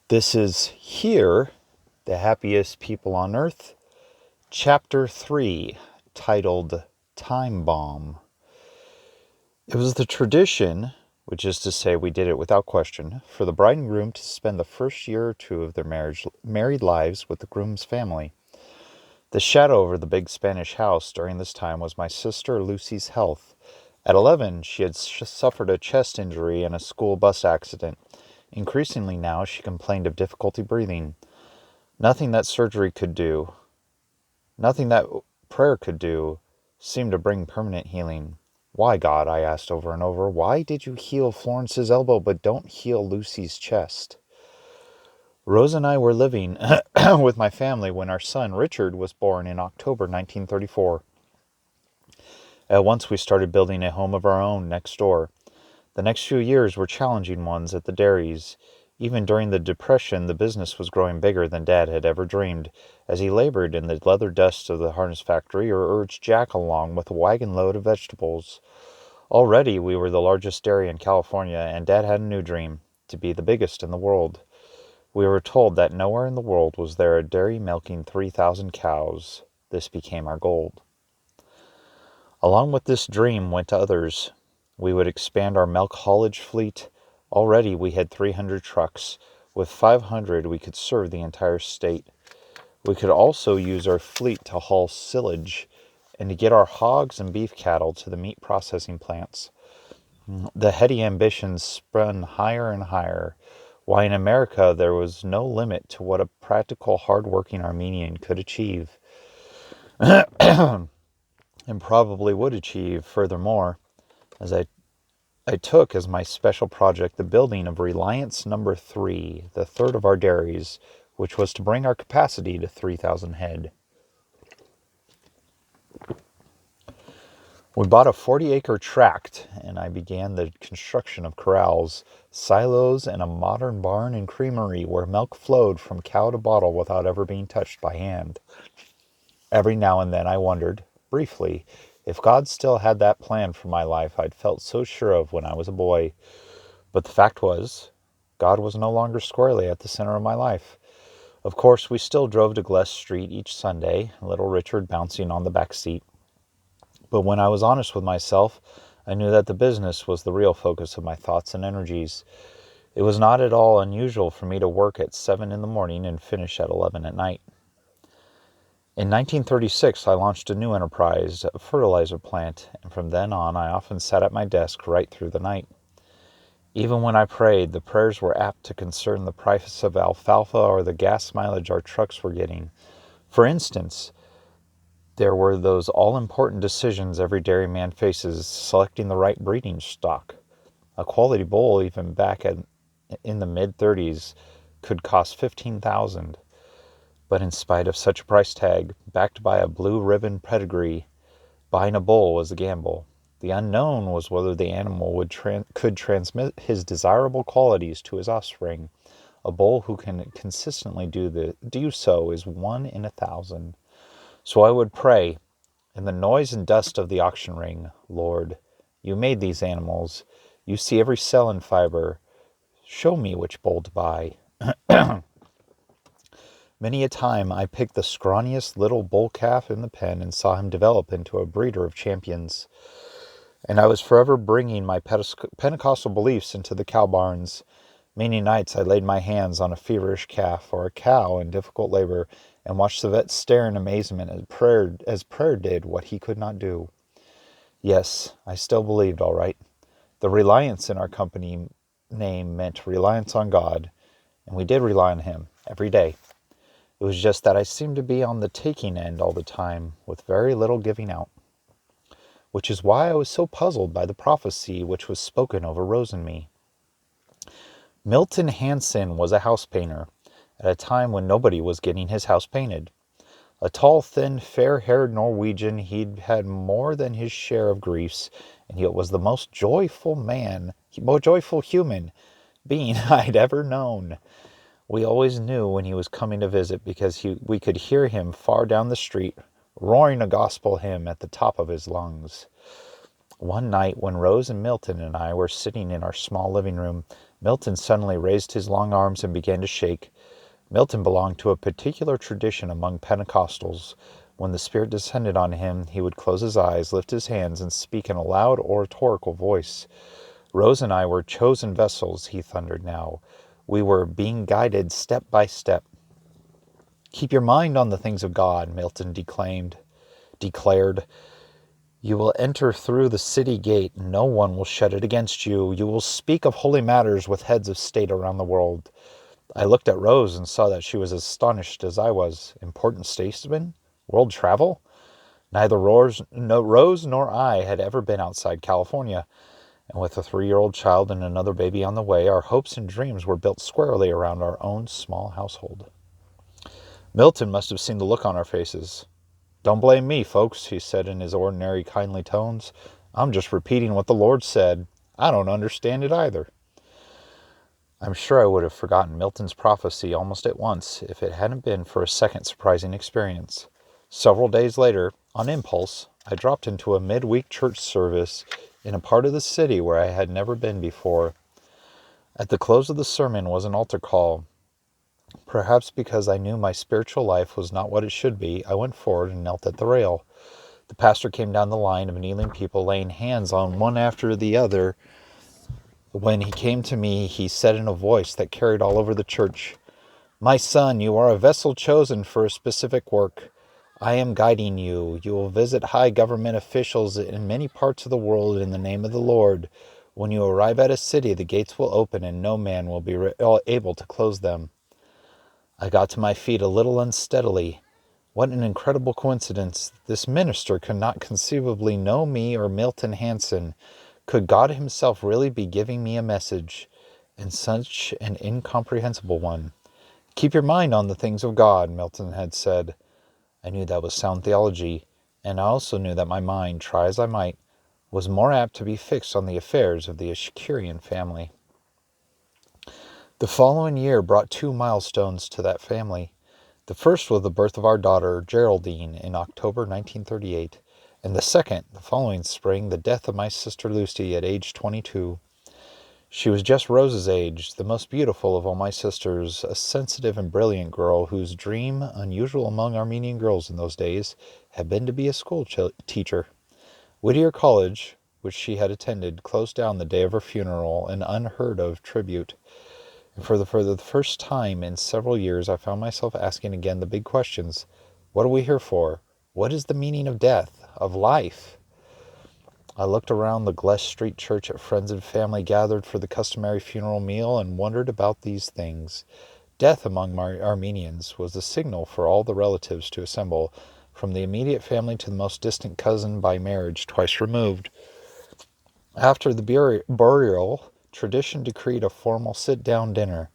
This is Here, the Happiest People on Earth, Chapter 3, titled Time Bomb. It was the tradition, which is to say we did it without question, for the bride and groom to spend the first year or two of their married lives with the groom's family. The shadow over the big Spanish house during this time was my sister Lucy's health. At 11, she had suffered a chest injury in a school bus accident. Increasingly now, she complained of difficulty breathing. Nothing that surgery could do, nothing that prayer could do, seemed to bring permanent healing. Why, God, I asked over and over, why did you heal Florence's elbow but don't heal Lucy's chest? Rose and I were living with my family when our son Richard was born in October 1934. At once we started building a home of our own next door. The next few years were challenging ones at the dairies. Even during the Depression, the business was growing bigger than Dad had ever dreamed, as he labored in the leather dust of the harness factory or urged Jack along with a wagon load of vegetables. Already we were the largest dairy in California, and Dad had a new dream, to be the biggest in the world. We were told that nowhere in the world was there a dairy milking 3,000 cows. This became our goal. Along with this dream went others. We would expand our milk haulage fleet. Already we had 300 trucks. With 500 we could serve the entire state. We could also use our fleet to haul silage and to get our hogs and beef cattle to the meat processing plants. The heady ambitions spun higher and higher. Why, in America there was no limit to what a practical, hard-working Armenian could achieve, and probably would achieve furthermore, as I took as my special project the building of Reliance Number 3, the third of our dairies, which was to bring our capacity to 3,000 head. We bought a 40-acre tract, and I began the construction of corrals, silos, and a modern barn and creamery where milk flowed from cow to bottle without ever being touched by hand. Every now and then I wondered, briefly, if God still had that plan for my life I'd felt so sure of when I was a boy. But the fact was, God was no longer squarely at the center of my life. Of course, we still drove to Gless Street each Sunday, little Richard bouncing on the back seat. But when I was honest with myself, I knew that the business was the real focus of my thoughts and energies. It was not at all unusual for me to work at 7 in the morning and finish at 11 at night. In 1936, I launched a new enterprise, a fertilizer plant, and from then on I often sat at my desk right through the night. Even when I prayed, the prayers were apt to concern the price of alfalfa or the gas mileage our trucks were getting. For instance, there were those all-important decisions every dairyman faces, selecting the right breeding stock. A quality bull, even back in the mid-30s, could cost $15,000. But in spite of such a price tag, backed by a blue-ribbon pedigree, buying a bull was a gamble. The unknown was whether the animal could transmit his desirable qualities to his offspring. A bull who can consistently do so is 1 in 1,000. So I would pray, in the noise and dust of the auction ring, Lord, you made these animals. You see every cell and fiber. Show me which bull to buy. Many a time I picked the scrawniest little bull calf in the pen and saw him develop into a breeder of champions. And I was forever bringing my Pentecostal beliefs into the cow barns. Many nights I laid my hands on a feverish calf or a cow in difficult labor and watched the vet stare in amazement as prayer did what he could not do. Yes, I still believed, all right. The reliance in our company name meant reliance on God, and we did rely on him every day. It was just that I seemed to be on the taking end all the time, with very little giving out. Which is why I was so puzzled by the prophecy which was spoken over Rose and me. Milton Hansen was a house painter, at a time when nobody was getting his house painted. A tall, thin, fair-haired Norwegian, he'd had more than his share of griefs, and yet was the most joyful human being I'd ever known. We always knew when he was coming to visit because we could hear him far down the street, roaring a gospel hymn at the top of his lungs. One night when Rose and Milton and I were sitting in our small living room, Milton suddenly raised his long arms and began to shake. Milton belonged to a particular tradition among Pentecostals. When the Spirit descended on him, he would close his eyes, lift his hands, and speak in a loud oratorical voice. Rose and I were chosen vessels, he thundered now. We were being guided step by step. Keep your mind on the things of God, Milton declared. You will enter through the city gate. No one will shut it against you. You will speak of holy matters with heads of state around the world. I looked at Rose and saw that she was as astonished as I was. Important statesman? World travel? Neither Rose nor I had ever been outside California, and with a 3-year-old child and another baby on the way, our hopes and dreams were built squarely around our own small household. Milton must have seen the look on our faces. Don't blame me, folks, he said in his ordinary kindly tones. I'm just repeating what the Lord said. I don't understand it either. I'm sure I would have forgotten Milton's prophecy almost at once if it hadn't been for a second surprising experience. Several days later, on impulse, I dropped into a midweek church service in a part of the city where I had never been before. At the close of the sermon was an altar call. Perhaps because I knew my spiritual life was not what it should be, I went forward and knelt at the rail. The pastor came down the line of kneeling people, laying hands on one after the other. When he came to me, he said in a voice that carried all over the church, My son, you are a vessel chosen for a specific work. I am guiding you. You will visit high government officials in many parts of the world in the name of the Lord. When you arrive at a city, the gates will open and no man will be able to close them. I got to my feet a little unsteadily. What an incredible coincidence. This minister could not conceivably know me or Milton Hanson. Could God himself really be giving me a message, and such an incomprehensible one? Keep your mind on the things of God, Milton had said. I knew that was sound theology, and I also knew that my mind, try as I might, was more apt to be fixed on the affairs of the Ashkurian family. The following year brought 2 milestones to that family. The first was the birth of our daughter, Geraldine, in October 1938, and the second, the following spring, the death of my sister Lucy at age 22. She was just Rose's age, the most beautiful of all my sisters, a sensitive and brilliant girl whose dream, unusual among Armenian girls in those days, had been to be a school teacher. Whittier College, which she had attended, closed down the day of her funeral, an unheard of tribute. And for the first time in several years, I found myself asking again the big questions. What are we here for? What is the meaning of death, of life? I looked around the Glesh Street church at friends and family gathered for the customary funeral meal and wondered about these things. Death among my Armenians was the signal for all the relatives to assemble, from the immediate family to the most distant cousin by marriage twice removed. After the burial, tradition decreed a formal sit-down dinner.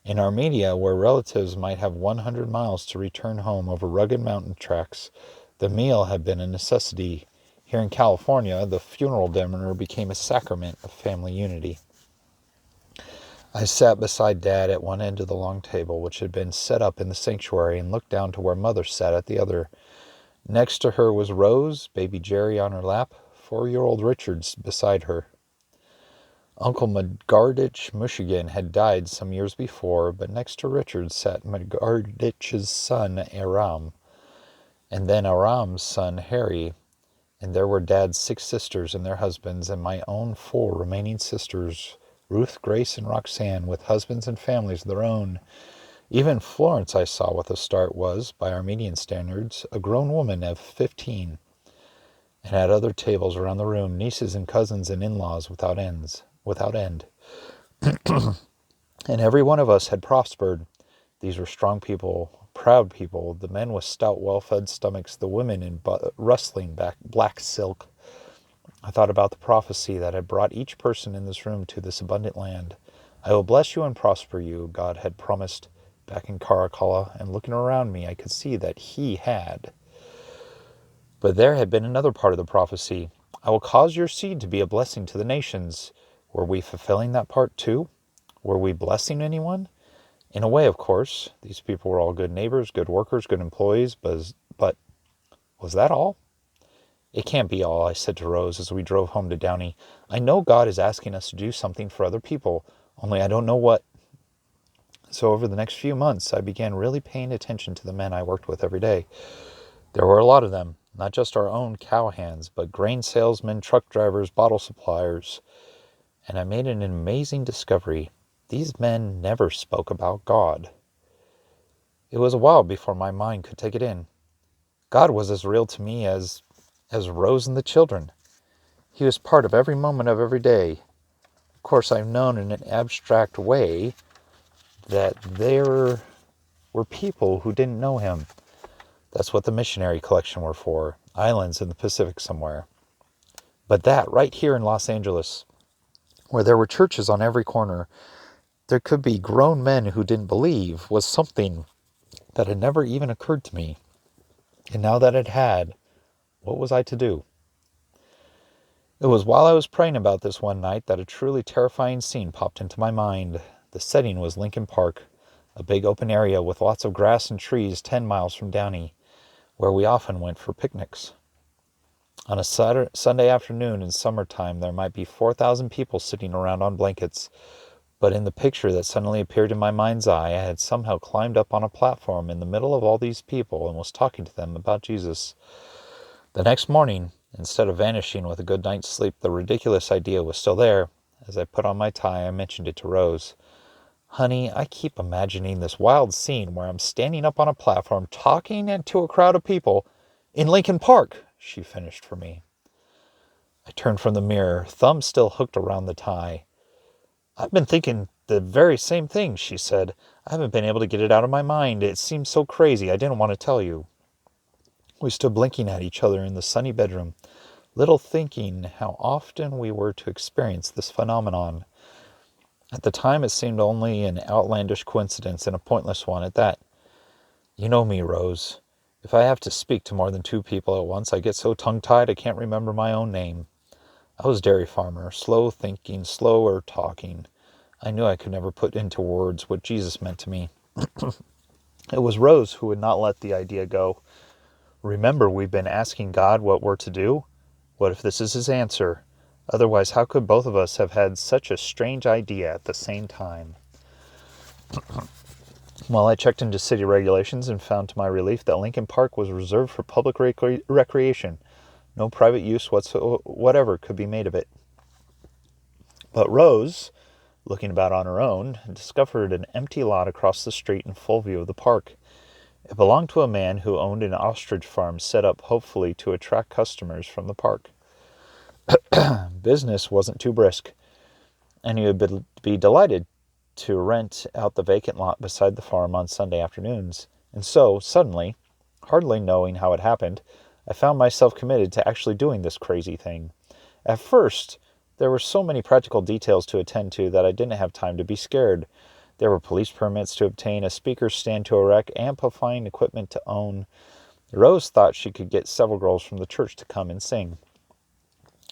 In Armenia, where relatives might have 100 miles to return home over rugged mountain tracks, the meal had been a necessity. Here in California, the funeral dinner became a sacrament of family unity. I sat beside Dad at one end of the long table, which had been set up in the sanctuary, and looked down to where Mother sat at the other. Next to her was Rose, baby Jerry on her lap, 4-year-old Richard beside her. Uncle Magardich Mushigan had died some years before, but next to Richard sat Magardich's son Aram, and then Aram's son Harry, and there were Dad's 6 sisters and their husbands, and my own 4 remaining sisters, Ruth, Grace, and Roxanne, with husbands and families of their own. Even Florence, I saw with a start, was, by Armenian standards, a grown woman of 15, and at other tables around the room, nieces and cousins and in-laws without end. And every one of us had prospered. These were strong people, proud people, the men with stout, well-fed stomachs, the women in rustling black silk. I thought about the prophecy that had brought each person in this room to this abundant land. I will bless you and prosper you, God had promised back in Caracalla, and looking around me, I could see that he had. But there had been another part of the prophecy. I will cause your seed to be a blessing to the nations. Were we fulfilling that part too? Were we blessing anyone? In a way, of course. These people were all good neighbors, good workers, good employees, but was that all? It can't be all, I said to Rose as we drove home to Downey. I know God is asking us to do something for other people. only I don't know what. So over the next few months, I began really paying attention to the men I worked with every day. There were a lot of them, not just our own cowhands, but grain salesmen, truck drivers, bottle suppliers. And I made an amazing discovery. These men never spoke about God. It was a while before my mind could take it in. God was as real to me as Rose and the children. He was part of every moment of every day. Of course, I've known in an abstract way that there were people who didn't know him. That's what the missionary collection were for, islands in the Pacific somewhere. But that, right here in Los Angeles, where there were churches on every corner, there could be grown men who didn't believe, was something that had never even occurred to me. And now that it had, what was I to do? It was while I was praying about this one night that a truly terrifying scene popped into my mind. The setting was Lincoln Park, a big open area with lots of grass and trees 10 miles from Downey, where we often went for picnics. On a Sunday afternoon in summertime, there might be 4,000 people sitting around on blankets, but in the picture that suddenly appeared in my mind's eye, I had somehow climbed up on a platform in the middle of all these people and was talking to them about Jesus. The next morning, instead of vanishing with a good night's sleep, the ridiculous idea was still there. As I put on my tie, I mentioned it to Rose. Honey, I keep imagining this wild scene where I'm standing up on a platform talking to a crowd of people in Lincoln Park, she finished for me. I turned from the mirror, thumb still hooked around the tie. I've been thinking the very same thing, she said. I haven't been able to get it out of my mind. It seems so crazy. I didn't want to tell you. We stood blinking at each other in the sunny bedroom, little thinking how often we were to experience this phenomenon. At the time, it seemed only an outlandish coincidence and a pointless one at that. You know me, Rose. If I have to speak to more than two people at once, I get so tongue-tied I can't remember my own name. I was dairy farmer, slow thinking, slower talking. I knew I could never put into words what Jesus meant to me. It was Rose who would not let the idea go. Remember, we've been asking God what we're to do? What if this is his answer? Otherwise, how could both of us have had such a strange idea at the same time? Well, I checked into city regulations and found to my relief that Lincoln Park was reserved for public recreation. No private use whatever could be made of it. But Rose, looking about on her own, discovered an empty lot across the street in full view of the park. It belonged to a man who owned an ostrich farm set up hopefully to attract customers from the park. Business wasn't too brisk, and he would be delighted to rent out the vacant lot beside the farm on Sunday afternoons. And so, suddenly, hardly knowing how it happened, I found myself committed to actually doing this crazy thing. At first, there were so many practical details to attend to that I didn't have time to be scared. There were police permits to obtain, a speaker stand to erect, amplifying equipment to own. Rose thought she could get several girls from the church to come and sing.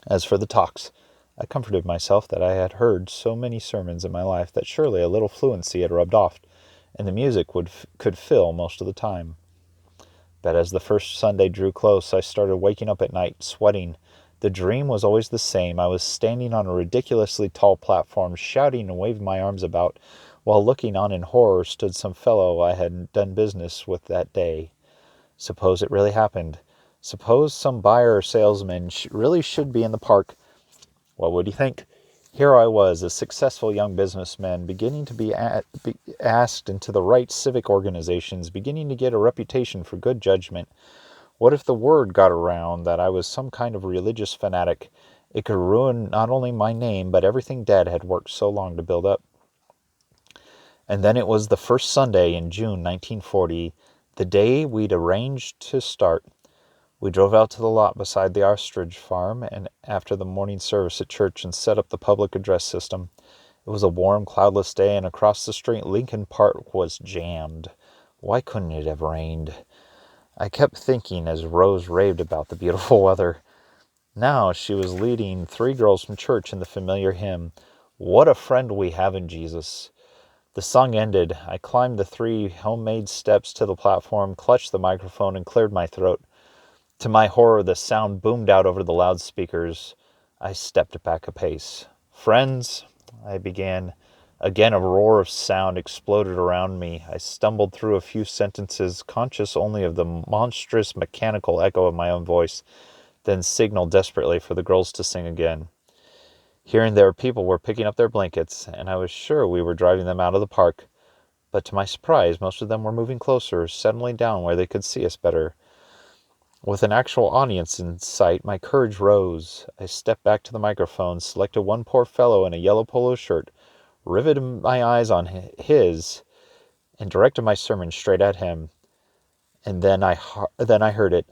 As for the talks, I comforted myself that I had heard so many sermons in my life that surely a little fluency had rubbed off, and the music could fill most of the time. But as the first Sunday drew close, I started waking up at night, sweating. The dream was always the same. I was standing on a ridiculously tall platform, shouting and waving my arms about, while looking on in horror stood some fellow I had done business with that day. Suppose it really happened. Suppose some buyer or salesman really should be in the park. What would you think? Here I was, a successful young businessman, beginning to be asked into the right civic organizations, beginning to get a reputation for good judgment. What if the word got around that I was some kind of religious fanatic? It could ruin not only my name, but everything Dad had worked so long to build up. And then it was the first Sunday in June 1940, the day we'd arranged to start. We drove out to the lot beside the ostrich farm and after the morning service at church and set up the public address system. It was a warm, cloudless day, and across the street Lincoln Park was jammed. Why couldn't it have rained? I kept thinking as Rose raved about the beautiful weather. Now she was leading 3 girls from church in the familiar hymn, "What a Friend We Have in Jesus." The song ended. I climbed the 3 homemade steps to the platform, clutched the microphone, and cleared my throat. To my horror, the sound boomed out over the loudspeakers. I stepped back a pace. "Friends," I began, Again, a roar of sound exploded around me. I stumbled through a few sentences, conscious only of the monstrous mechanical echo of my own voice, then signaled desperately for the girls to sing again. Here and there, people were picking up their blankets, and I was sure we were driving them out of the park. But to my surprise, most of them were moving closer, settling down where they could see us better. With an actual audience in sight, my courage rose. I stepped back to the microphone, selected one poor fellow in a yellow polo shirt, riveted my eyes on his, and directed my sermon straight at him. And then I heard it,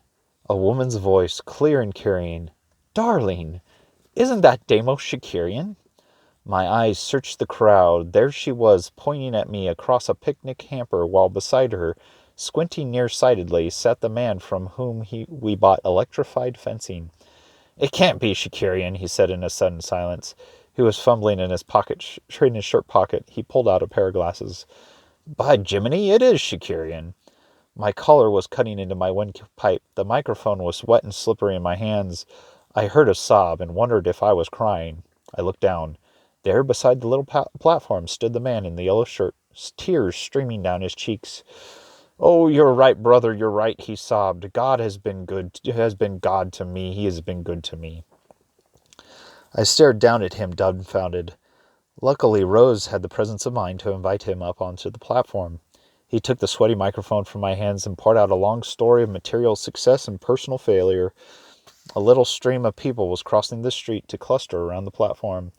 a woman's voice, clear and carrying. "Darling, isn't that Demos Shakarian?" My eyes searched the crowd. There she was, pointing at me across a picnic hamper, while beside her, squinting nearsightedly, sat the man from whom we bought electrified fencing. "It can't be Shakarian," he said in a sudden silence. He was fumbling in his pocket, in his shirt pocket. He pulled out a pair of glasses. "By Jiminy, it is Shakarian." My collar was cutting into my windpipe. The microphone was wet and slippery in my hands. I heard a sob and wondered if I was crying. I looked down. There, beside the little platform, stood the man in the yellow shirt, tears streaming down his cheeks. "Oh, you're right, brother, you're right," he sobbed. "God has been God to me. He has been good to me." I stared down at him, dumbfounded. Luckily, Rose had the presence of mind to invite him up onto the platform. He took the sweaty microphone from my hands and poured out a long story of material success and personal failure. A little stream of people was crossing the street to cluster around the platform.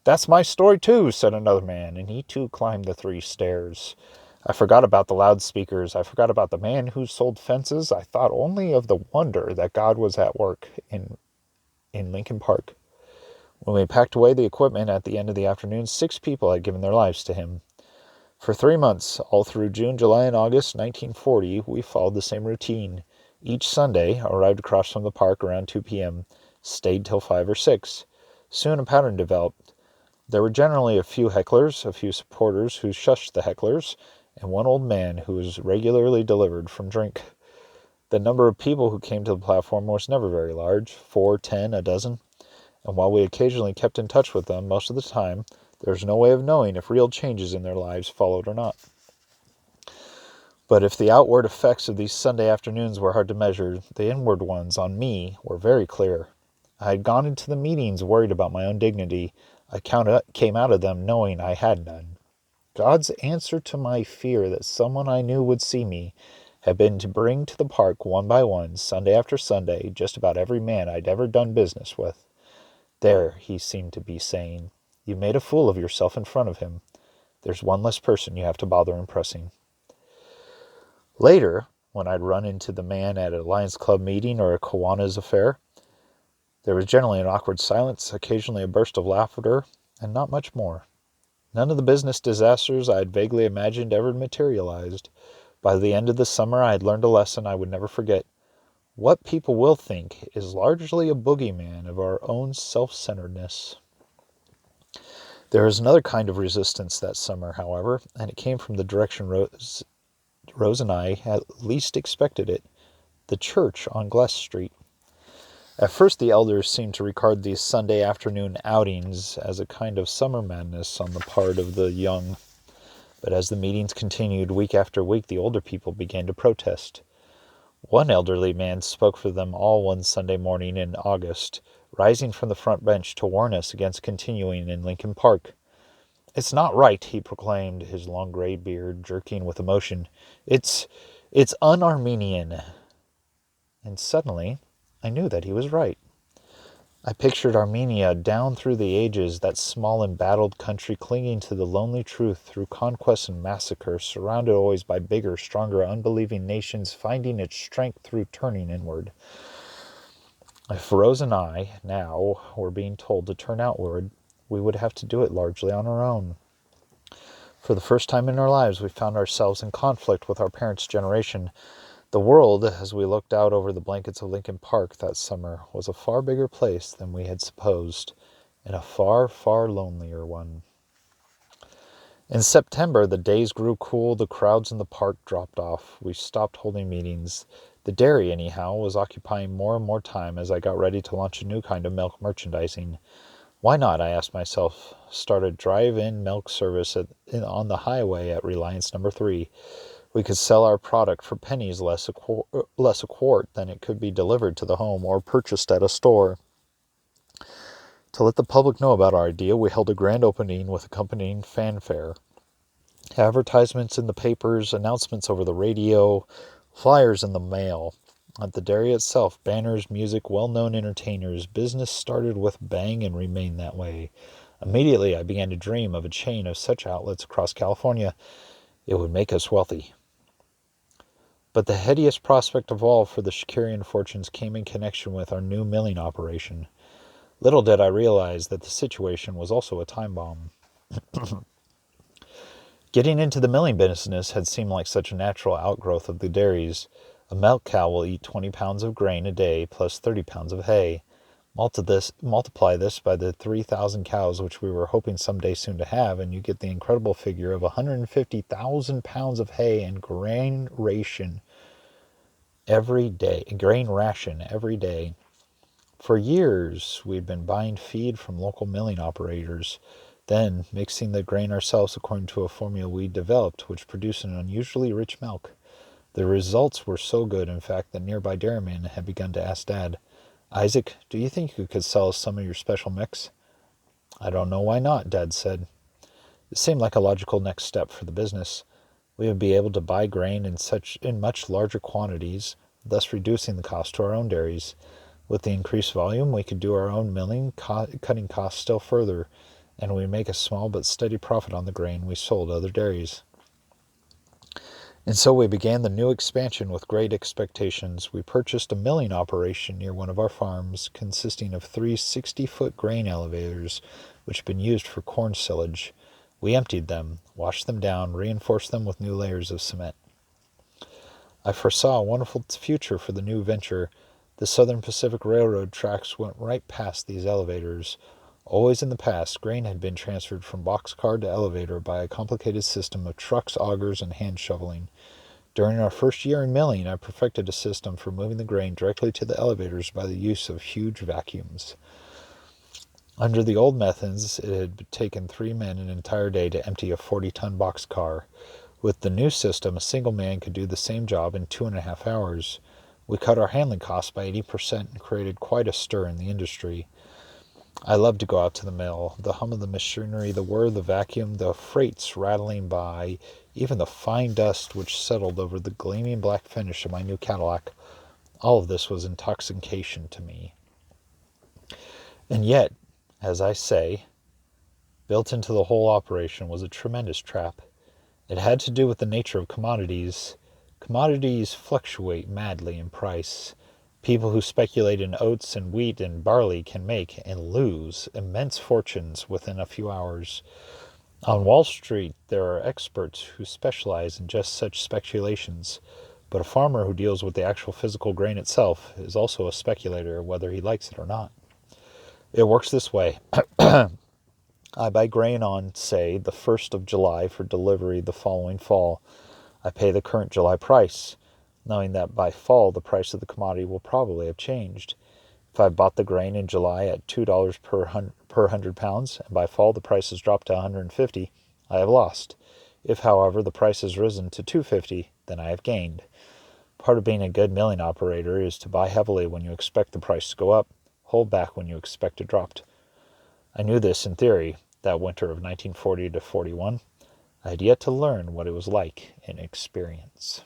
"That's my story, too," said another man, and he, too, climbed the 3 stairs. I forgot about the loudspeakers. I forgot about the man who sold fences. I thought only of the wonder that God was at work in Lincoln Park. When we packed away the equipment at the end of the afternoon, 6 people had given their lives to him. For 3 months, all through June, July, and August 1940, we followed the same routine. Each Sunday, arrived across from the park around 2 p.m., stayed till 5 or 6. Soon a pattern developed. There were generally a few hecklers, a few supporters who shushed the hecklers, and one old man who was regularly delivered from drink. The number of people who came to the platform was never very large, 4, 10, a dozen, and while we occasionally kept in touch with them, most of the time, there was no way of knowing if real changes in their lives followed or not. But if the outward effects of these Sunday afternoons were hard to measure, the inward ones on me were very clear. I had gone into the meetings worried about my own dignity. I came out of them knowing I had none. God's answer to my fear that someone I knew would see me had been to bring to the park one by one, Sunday after Sunday, just about every man I'd ever done business with. "There," he seemed to be saying, "you made a fool of yourself in front of him. There's one less person you have to bother impressing." Later, when I'd run into the man at a Lions Club meeting or a Kiwanis affair, there was generally an awkward silence, occasionally a burst of laughter, and not much more. None of the business disasters I had vaguely imagined ever materialized. By the end of the summer, I had learned a lesson I would never forget. What people will think is largely a boogeyman of our own self-centeredness. There was another kind of resistance that summer, however, and it came from the direction Rose and I at least expected it, the church on Glass Street. At first, the elders seemed to regard these Sunday afternoon outings as a kind of summer madness on the part of the young. But as the meetings continued week after week, the older people began to protest. One elderly man spoke for them all one Sunday morning in August, rising from the front bench to warn us against continuing in Lincoln Park. "It's not right," he proclaimed, his long gray beard jerking with emotion. It's un-Armenian." And suddenly, I knew that he was right. I pictured Armenia down through the ages, that small embattled country clinging to the lonely truth through conquest and massacre, surrounded always by bigger, stronger, unbelieving nations, finding its strength through turning inward. If Rose and I, now, were being told to turn outward, we would have to do it largely on our own. For the first time in our lives, we found ourselves in conflict with our parents' generation. The world, as we looked out over the blankets of Lincoln Park that summer, was a far bigger place than we had supposed, and a far, far lonelier one. In September, the days grew cool, the crowds in the park dropped off. We stopped holding meetings. The dairy, anyhow, was occupying more and more time as I got ready to launch a new kind of milk merchandising. Why not, I asked myself, start a drive-in milk service on the highway at Reliance Number 3. We could sell our product for pennies less a quart than it could be delivered to the home or purchased at a store. To let the public know about our idea, we held a grand opening with accompanying fanfare. Advertisements in the papers, announcements over the radio, flyers in the mail. At the dairy itself, banners, music, well-known entertainers. Business started with bang and remained that way. Immediately, I began to dream of a chain of such outlets across California. It would make us wealthy. But the headiest prospect of all for the Shakarian fortunes came in connection with our new milling operation. Little did I realize that the situation was also a time bomb. Getting into the milling business had seemed like such a natural outgrowth of the dairies. A milk cow will eat 20 pounds of grain a day plus 30 pounds of hay. Multiply this by the 3,000 cows which we were hoping someday soon to have, and you get the incredible figure of 150,000 pounds of hay and grain ration every day. For years, we'd been buying feed from local milling operators, then mixing the grain ourselves according to a formula we developed, which produced an unusually rich milk. The results were so good, in fact, that nearby dairymen had begun to ask Dad, "Isaac, do you think you could sell us some of your special mix?" "I don't know why not," Dad said. It seemed like a logical next step for the business. We would be able to buy grain in much larger quantities, thus reducing the cost to our own dairies. With the increased volume, we could do our own milling, cutting costs still further, and we make a small but steady profit on the grain we sold to other dairies. And so we began the new expansion with great expectations. We purchased a milling operation near one of our farms, consisting of 3 60-foot grain elevators, which had been used for corn silage. We emptied them, washed them down, reinforced them with new layers of cement. I foresaw a wonderful future for the new venture. The Southern Pacific Railroad tracks went right past these elevators. Always in the past, grain had been transferred from boxcar to elevator by a complicated system of trucks, augers, and hand shoveling. During our first year in milling, I perfected a system for moving the grain directly to the elevators by the use of huge vacuums. Under the old methods, it had taken 3 men an entire day to empty a 40-ton boxcar. With the new system, a single man could do the same job in 2.5 hours. We cut our handling costs by 80% and created quite a stir in the industry. I loved to go out to the mill. The hum of the machinery, the whir of the vacuum, the freights rattling by, even the fine dust which settled over the gleaming black finish of my new Cadillac. All of this was intoxication to me. And yet, as I say, built into the whole operation was a tremendous trap. It had to do with the nature of commodities. Commodities fluctuate madly in price. People who speculate in oats and wheat and barley can make and lose immense fortunes within a few hours. On Wall Street, there are experts who specialize in just such speculations, but a farmer who deals with the actual physical grain itself is also a speculator, whether he likes it or not. It works this way. I buy grain on, say, the 1st of July for delivery the following fall. I pay the current July price, knowing that by fall the price of the commodity will probably have changed. If I bought the grain in July at $2 per 100 pounds, and by fall the price has dropped to $150, I have lost. If, however, the price has risen to $250, then I have gained. Part of being a good milling operator is to buy heavily when you expect the price to go up, hold back when you expect it dropped. I knew this in theory that winter of 1940 to 41. I had yet to learn what it was like in experience.